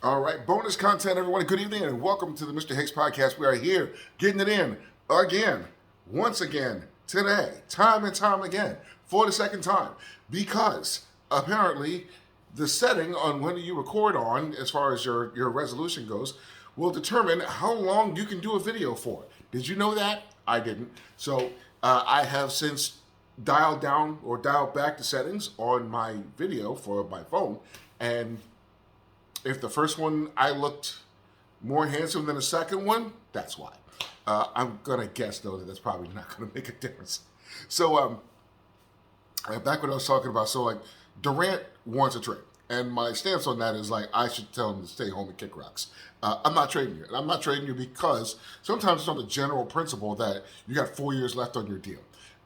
All right, bonus content, everyone. Good evening and welcome to the Mr. Hicks podcast. We are here getting it in again, once again, today, time and time again, for the second time, because apparently the setting on when you record on, as far as your resolution goes, will determine how long you can do a video for. Did you know that? I didn't. So I have since dialed down or dialed back the settings on my video for my phone, and if the first one I looked more handsome than the second one, that's why. I'm gonna guess though that that's probably not gonna make a difference. So back what I was talking about. So like Durant wants a trade, and my stance on that is like I should tell him to stay home and kick rocks. I'm not trading you, and I'm not trading you because sometimes it's on the general principle that you got 4 years left on your deal.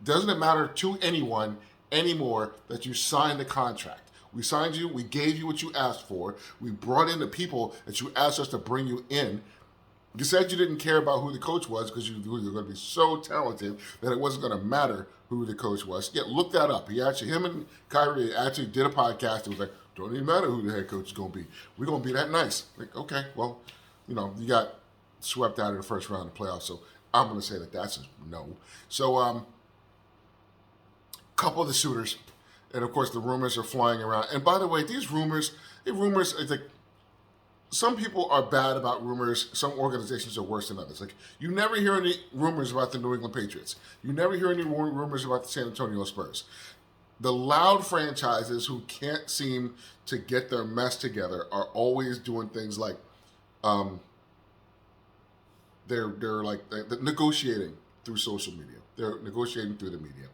Doesn't it matter to anyone anymore that you signed the contract? We signed you. We gave you what you asked for. We brought in the people that you asked us to bring you in. You said you didn't care about who the coach was because you were going to be so talented that it wasn't going to matter who the coach was. Yeah, look that up. Him and Kyrie actually did a podcast. It was like, don't even matter who the head coach is going to be. We're going to be that nice. Like, okay, well, you got swept out of the first round of the playoffs, so I'm going to say that that's a no. So, couple of the suitors, and of course the rumors are flying around. And by the way, these rumors, it's like some people are bad about rumors. Some organizations are worse than others. Like you never hear any rumors about the New England Patriots. You never hear any rumors about the San Antonio Spurs. The loud franchises who can't seem to get their mess together are always doing things like they're negotiating through social media. They're negotiating through the media.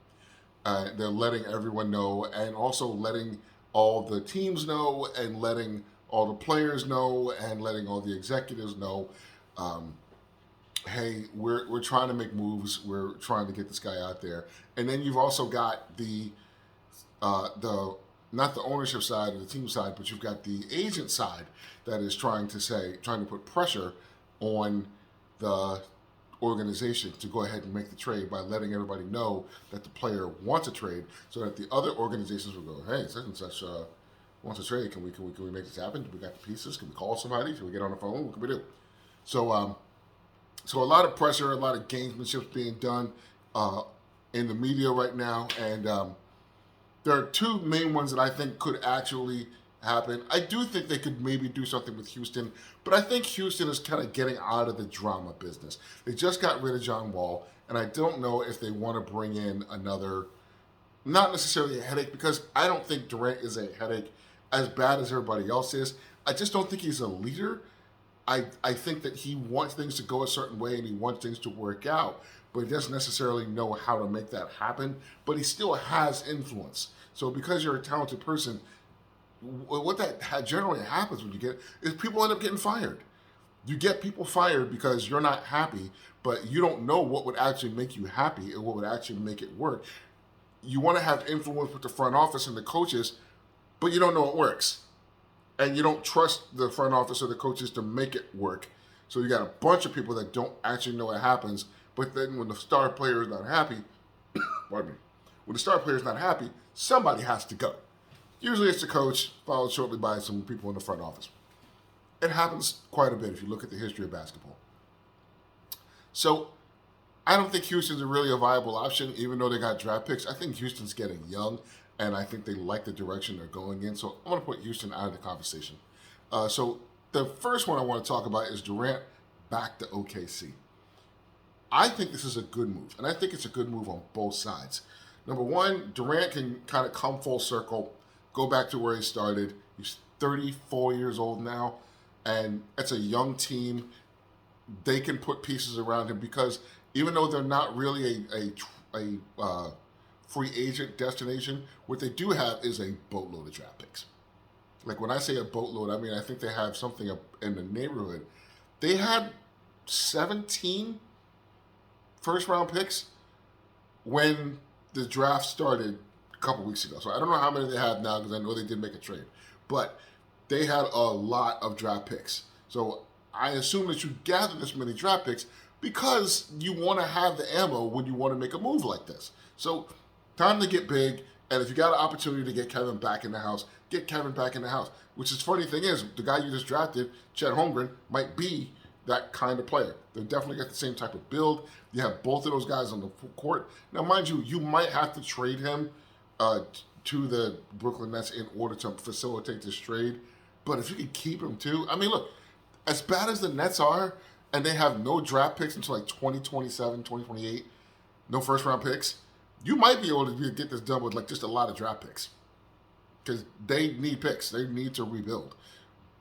They're letting everyone know, and also letting all the teams know, and letting all the players know, and letting all the executives know. Hey, we're trying to make moves. We're trying to get this guy out there. And then you've also got the not the ownership side or the team side, but you've got the agent side that is trying to put pressure on the organization to go ahead and make the trade by letting everybody know that the player wants a trade, so that the other organizations will go, hey, such and such wants a trade. Can we make this happen? Do we got the pieces? Can we call somebody? Can we get on the phone? What can we do? So so a lot of pressure, a lot of gamesmanship being done in the media right now, and there are two main ones that I think could actually happen. I do think they could maybe do something with Houston, but I think Houston is kind of getting out of the drama business. They just got rid of John Wall, and I don't know if they want to bring in another, not necessarily a headache, because I don't think Durant is a headache as bad as everybody else is. I just don't think he's a leader. I think that he wants things to go a certain way and he wants things to work out, but he doesn't necessarily know how to make that happen. But he still has influence. So because you're a talented person, what that generally happens when you get is people end up getting fired. You get people fired because you're not happy, but you don't know what would actually make you happy and what would actually make it work. You want to have influence with the front office and the coaches, but you don't know it works. And you don't trust the front office or the coaches to make it work. So you got a bunch of people that don't actually know what happens, but then when the star player is not happy, pardon me, when the star player is not happy, somebody has to go. Usually it's the coach, followed shortly by some people in the front office. It happens quite a bit if you look at the history of basketball. So I don't think Houston's really a viable option, even though they got draft picks. I think Houston's getting young, and I think they like the direction they're going in. So I'm going to put Houston out of the conversation. So the first one I want to talk about is Durant back to OKC. I think this is a good move, and I think it's a good move on both sides. Number one, Durant can kind of come full circle, go back to where he started. He's 34 years old now, and it's a young team. They can put pieces around him because even though they're not really a free agent destination, what they do have is a boatload of draft picks. Like when I say a boatload, I mean I think they have something up in the neighborhood. They had 17 first round picks when the draft started a couple weeks ago. So I don't know how many they have now because I know they did make a trade. But they had a lot of draft picks. So I assume that you gather this many draft picks because you want to have the ammo when you want to make a move like this. So time to get big. And if you got an opportunity to get Kevin back in the house, get Kevin back in the house. Which is funny thing is, the guy you just drafted, Chet Holmgren, might be that kind of player. They definitely got the same type of build. You have both of those guys on the court. Now, mind you, you might have to trade him to the Brooklyn Nets in order to facilitate this trade. But if you can keep him too, I mean, look, as bad as the Nets are, and they have no draft picks until like 2027, 2028, no first round picks, you might be able to get this done with like just a lot of draft picks. Because they need picks. They need to rebuild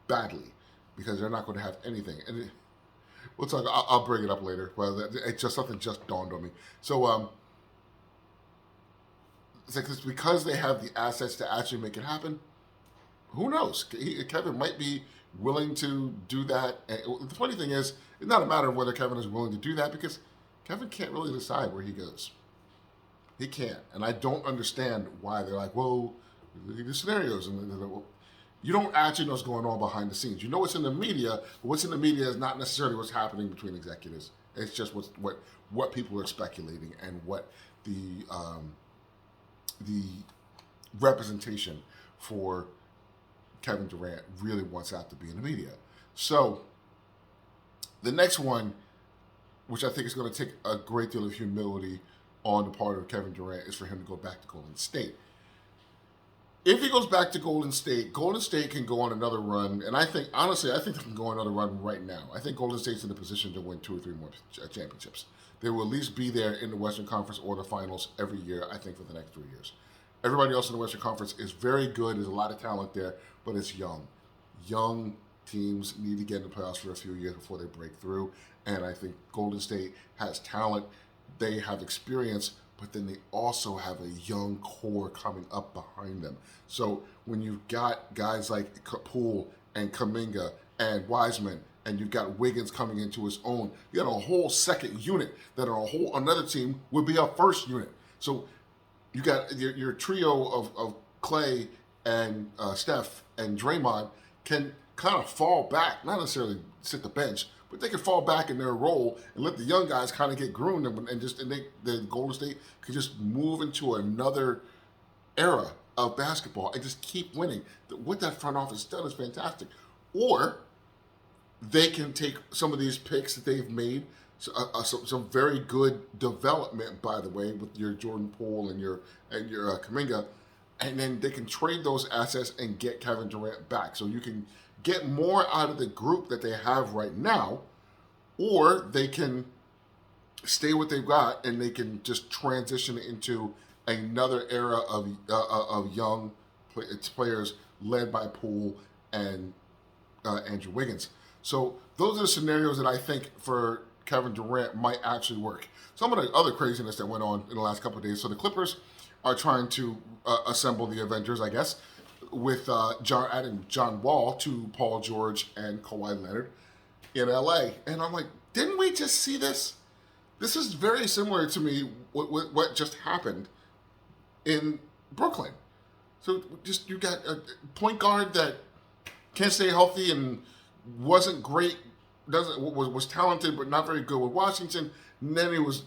badly because they're not going to have anything. And we'll talk. I'll bring it up later. Well, it's just something just dawned on me. So it's like it's because they have the assets to actually make it happen. Who knows? Kevin might be willing to do that. And the funny thing is, it's not a matter of whether Kevin is willing to do that because Kevin can't really decide where he goes. He can't, and I don't understand why they're like, "Whoa." The scenarios, and you don't actually know what's going on behind the scenes. You know what's in the media, but what's in the media is not necessarily what's happening between executives. It's just what people are speculating and what the representation for Kevin Durant really wants out to be in the media. So the next one, which I think is going to take a great deal of humility on the part of Kevin Durant, is for him to go back to Golden State. If he goes back to Golden State can go on another run. And honestly, I think they can go on another run right now. I think Golden State's in a position to win 2 or 3 more championships. They will at least be there in the Western Conference or the finals every year, I think, for the next 3 years. Everybody else in the Western Conference is very good. There's a lot of talent there, but it's young. Young teams need to get in the playoffs for a few years before they break through. And I think Golden State has talent. They have experience, but then they also have a young core coming up behind them. So when you've got guys like Poole and Kuminga and Wiseman, and you've got Wiggins coming into his own, you got a whole second unit that on a whole another team would be a first unit. So you got your trio of Clay and Steph and Draymond can kind of fall back, not necessarily sit the bench, but they can fall back in their role and let the young guys kind of get groomed and the Golden State could just move into another era of basketball and just keep winning. What that front office done is fantastic. Or they can take some of these picks that they've made, some very good development, by the way, with your Jordan Poole and your Kuminga, and then they can trade those assets and get Kevin Durant back. So you can get more out of the group that they have right now, or they can stay what they've got and they can just transition into another era of young players led by Poole and Andrew Wiggins. So those are the scenarios that I think for Kevin Durant might actually work. Some of the other craziness that went on in the last couple of days. So the Clippers are trying to assemble the Avengers, I guess, with adding John Wall to Paul George and Kawhi Leonard in LA. And I'm like, didn't we just see this? This is very similar to me what just happened in Brooklyn. So just you got a point guard that can't stay healthy and wasn't great, was talented but not very good with Washington. And then he was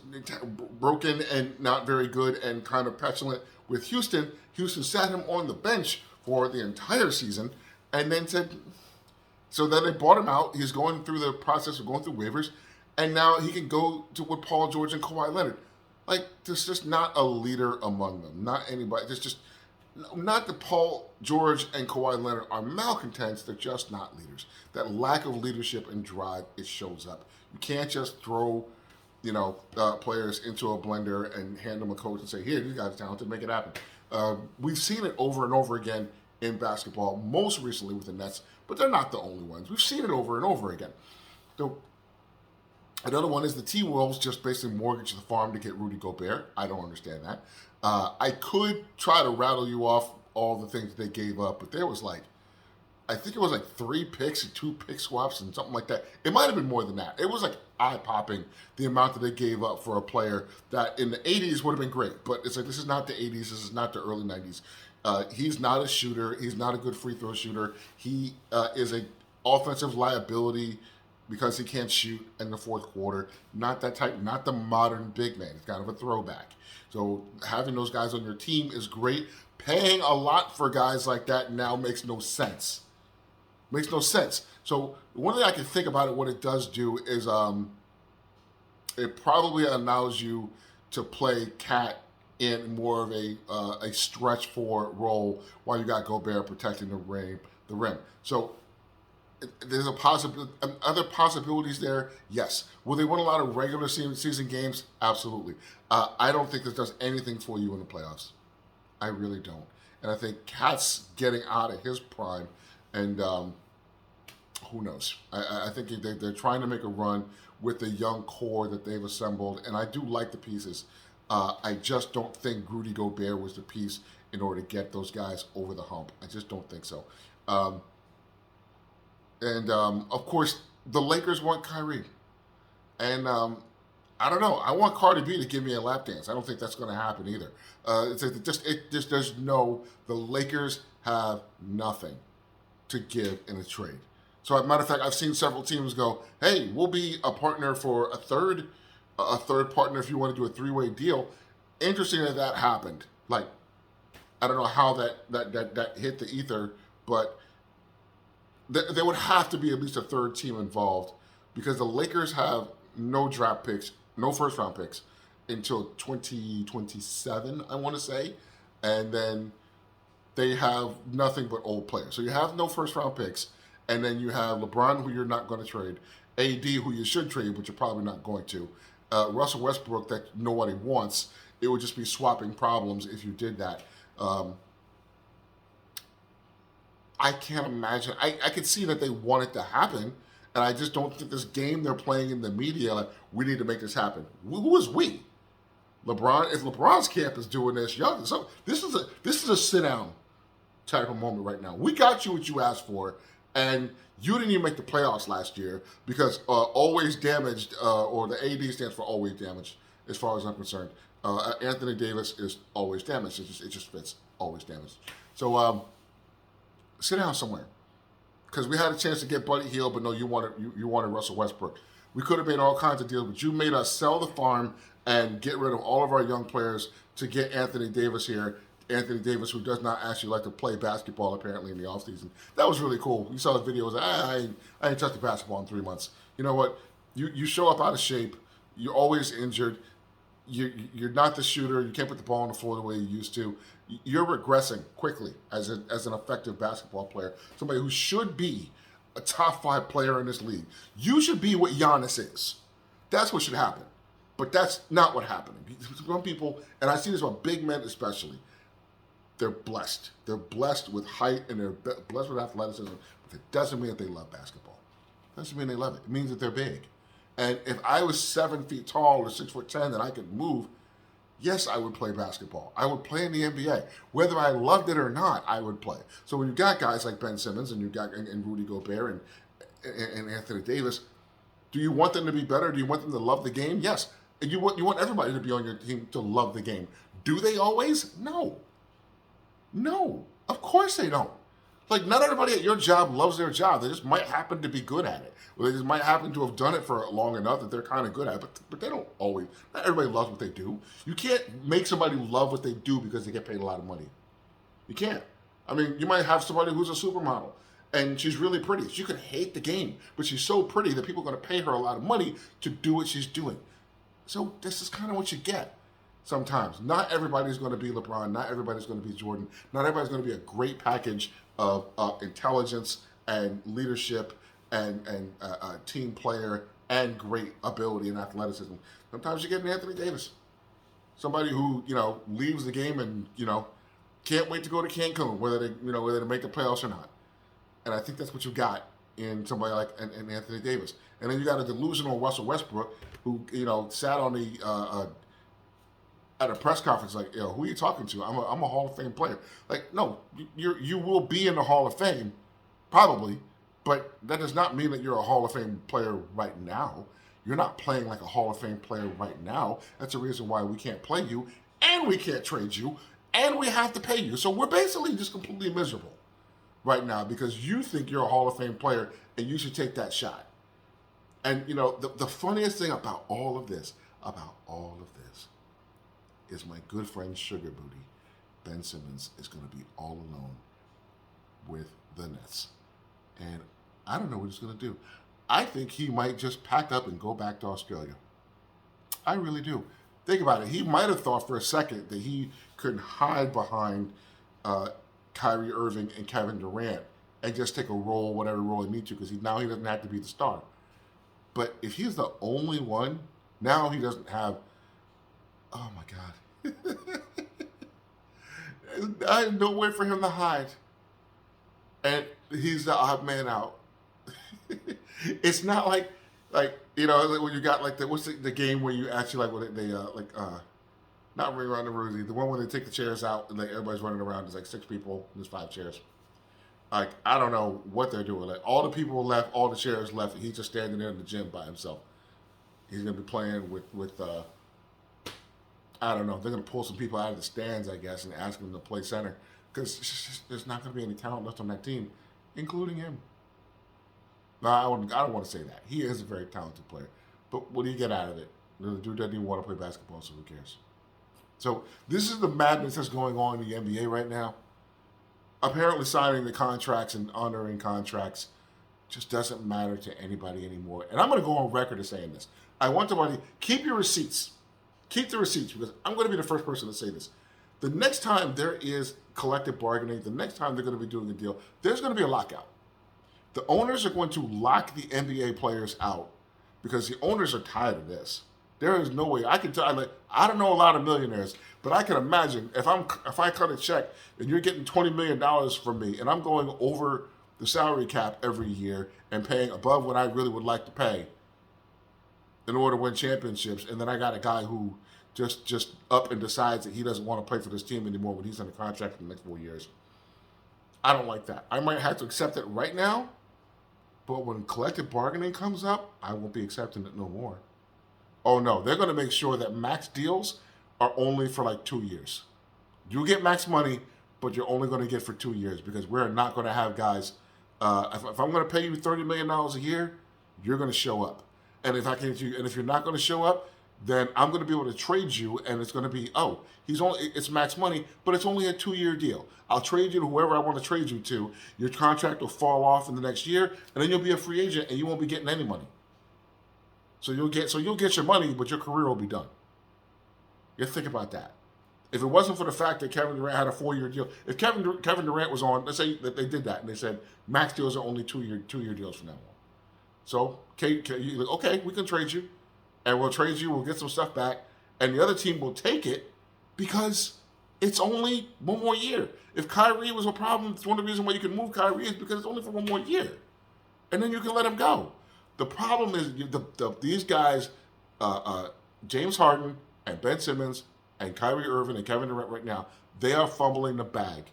broken and not very good and kind of petulant with Houston. Houston sat him on the bench for the entire season and then said, so then they bought him out. He's going through the process of going through waivers, and now he can go to with Paul George and Kawhi Leonard. Like, there's just not a leader among them. Not anybody. There's just not that Paul George and Kawhi Leonard are malcontents. They're just not leaders. That lack of leadership and drive, it shows up. You can't just throw, players into a blender and hand them a coach and say, here, these guys are talented, make it happen. We've seen it over and over again in basketball, most recently with the Nets, but they're not the only ones. We've seen it over and over again. So another one is the T-Wolves just basically mortgaged the farm to get Rudy Gobert. I don't understand that. I could try to rattle you off all the things that they gave up, but there was I think it was 3 picks and 2 pick swaps and something like that. It might have been more than that. It was eye-popping, the amount that they gave up for a player that in the 80s would have been great. But it's this is not the 80s. This is not the early 90s. He's not a shooter. He's not a good free throw shooter. He is a offensive liability because he can't shoot in the fourth quarter. Not that type, not the modern big man. It's kind of a throwback. So having those guys on your team is great. Paying a lot for guys like that now makes no sense. Makes no sense. So one thing I can think about it, what it does do is it probably allows you to play Cat in more of a stretch forward role while you got Gobert protecting the rim. So there's a possibility. Other possibilities there, yes. Will they win a lot of regular season games? Absolutely. I don't think this does anything for you in the playoffs. I really don't. And I think Cat's getting out of his prime, and who knows? I think they're trying to make a run with the young core that they've assembled, and I do like the pieces. I just don't think Rudy Gobert was the piece in order to get those guys over the hump. I just don't think so. Of course, the Lakers want Kyrie. And I don't know. I want Cardi B to give me a lap dance. I don't think that's going to happen either. The Lakers have nothing to give in a trade. So, as a matter of fact, I've seen several teams go, hey, we'll be a partner for a third partner if you want to do a three-way deal. Interesting that happened. Like, I don't know how that hit the ether, but there would have to be at least a third team involved because the Lakers have no draft picks, no first-round picks until 2027, I want to say. And then they have nothing but old players. So you have no first-round picks, and then you have LeBron, who you're not going to trade, AD, who you should trade, but you're probably not going to, Russell Westbrook, that nobody wants. It would just be swapping problems if you did that. I can't imagine. I could see that they want it to happen, and I just don't think this game they're playing in the media, like, we need to make this happen. Who is we? LeBron. If LeBron's camp is doing this, this is a sit down type of moment right now. We got you what you asked for, and you didn't even make the playoffs last year because always damaged, or the AD stands for always damaged, as far as I'm concerned. Anthony Davis is always damaged. It just fits, always damaged. So sit down somewhere, because we had a chance to get Buddy Hield, but no, you wanted Russell Westbrook. We could have made all kinds of deals, but you made us sell the farm and get rid of all of our young players to get Anthony Davis here. Anthony Davis, who does not actually like to play basketball, apparently, in the offseason. That was really cool. You saw the videos. I ain't touched the basketball in 3 months. You know what? You show up out of shape. You're always injured. You're not the shooter. You can't put the ball on the floor the way you used to. You're regressing quickly as an effective basketball player. Somebody who should be a top 5 player in this league. You should be what Giannis is. That's what should happen. But that's not what happened. Some people, and I see this about big men especially, they're blessed. They're blessed with height and they're blessed with athleticism. But it doesn't mean that they love basketball. It doesn't mean they love it. It means that they're big. And if I was 7 feet tall or 6'10" and I could move, yes, I would play basketball. I would play in the NBA. Whether I loved it or not, I would play. So when you got guys like Ben Simmons and you got and Rudy Gobert and Anthony Davis, do you want them to be better? Do you want them to love the game? Yes. And you want everybody to be on your team to love the game. Do they always? No. No. Of course they don't. Like, not everybody at your job loves their job. They just might happen to be good at it. Or they just might happen to have done it for long enough that they're kind of good at it. But they don't always. Not everybody loves what they do. You can't make somebody love what they do because they get paid a lot of money. You can't. I mean, you might have somebody who's a supermodel, and she's really pretty. She could hate the game, but she's so pretty that people are going to pay her a lot of money to do what she's doing. So this is kind of what you get sometimes. Not everybody's going to be LeBron. Not everybody's going to be Jordan. Not everybody's going to be a great package of intelligence and leadership and team player and great ability and athleticism. Sometimes you get an Anthony Davis, somebody who leaves the game and can't wait to go to Cancun, whether they make the playoffs or not. And I think that's what you got in somebody like an Anthony Davis. And then you got a delusional Russell Westbrook who sat on the at a press conference like, who are you talking to? I'm a Hall of Fame player. Like, no, you will be in the Hall of Fame, probably, but that does not mean that you're a Hall of Fame player right now. You're not playing like a Hall of Fame player right now. That's the reason why we can't play you, and we can't trade you, and we have to pay you. So we're basically just completely miserable right now because you think you're a Hall of Fame player and you should take that shot. And the funniest thing about all of this, is my good friend Sugar Booty, Ben Simmons, is going to be all alone with the Nets. And I don't know what he's going to do. I think he might just pack up and go back to Australia. I really do. Think about it. He might have thought for a second that he could hide behind Kyrie Irving and Kevin Durant and just take a role, whatever role he needs to, because now he doesn't have to be the star. But if he's the only one, now he doesn't have. Oh my God. I have no way for him to hide. And he's the odd man out. It's not like when you got what's the game where you actually not Ring Around the Rosie, the one where they take the chairs out and everybody's running around. There's 6 people and there's 5 chairs. I don't know what they're doing. All the people left, all the chairs left, and he's just standing there in the gym by himself. He's gonna be playing with I don't know. They're gonna pull some people out of the stands, I guess, and ask them to play center because there's not gonna be any talent left on that team, including him. No, I don't want to say that. He is a very talented player. But what do you get out of it? The dude doesn't even want to play basketball, so who cares? So this is the madness that's going on in the NBA right now. Apparently signing the contracts and honoring contracts just doesn't matter to anybody anymore. And I'm going to go on record as saying this. I want everybody, keep your receipts. Keep the receipts, because I'm going to be the first person to say this. The next time there is collective bargaining, the next time they're going to be doing a deal, there's going to be a lockout. The owners are going to lock the NBA players out because the owners are tired of this. There is no way. I can tell. I don't know a lot of millionaires, but I can imagine if I cut a check and you're getting $20 million from me, and I'm going over the salary cap every year and paying above what I really would like to pay in order to win championships, and then I got a guy who just up and decides that he doesn't want to play for this team anymore when he's under contract for the next 4 years. I don't like that. I might have to accept it right now. But when collective bargaining comes up, I won't be accepting it no more. Oh no, they're going to make sure that max deals are only for 2 years. You get max money, but you're only going to get for 2 years because we're not going to have guys. If I'm going to pay you $30 million a year, you're going to show up. And if you're not going to show up, then I'm going to be able to trade you, and it's going to be, it's max money, but it's only a 2-year deal. I'll trade you to whoever I want to trade you to. Your contract will fall off in the next year, and then you'll be a free agent, and you won't be getting any money. So you'll get your money, but your career will be done. You think about that. If it wasn't for the fact that Kevin Durant had a 4-year deal, if Kevin Durant was on, let's say that they did that, and they said max deals are only 2-year deals from now on. So okay, we can trade you. And we'll trade you, we'll get some stuff back, and the other team will take it because it's only 1 more year. If Kyrie was a problem, it's one of the reasons why you can move Kyrie is because it's only for 1 more year. And then you can let him go. The problem is these guys, James Harden and Ben Simmons and Kyrie Irving and Kevin Durant right now, they are fumbling the bag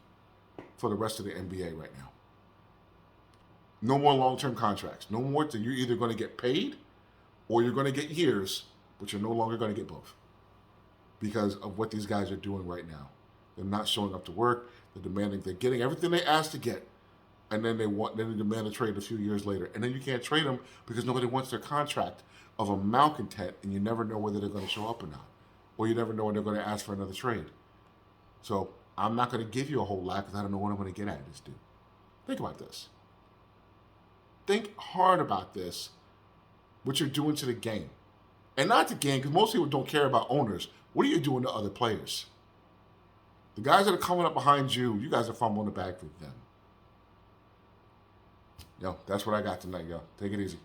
for the rest of the NBA right now. No more long-term contracts. No more. You're either going to get paid or you're going to get years, but you're no longer going to get both because of what these guys are doing right now. They're not showing up to work. They're getting everything they asked to get, and then they demand a trade a few years later. And then you can't trade them because nobody wants their contract of a malcontent, and you never know whether they're going to show up or not. Or you never know when they're going to ask for another trade. So I'm not going to give you a whole lot because I don't know what I'm going to get out of this dude. Think about this. Think hard about this. What you're doing to the game. And not the game, because most people don't care about owners. What are you doing to other players? The guys that are coming up behind you, you guys are fumbling the bag for them. Yo, that's what I got tonight, yo. Take it easy.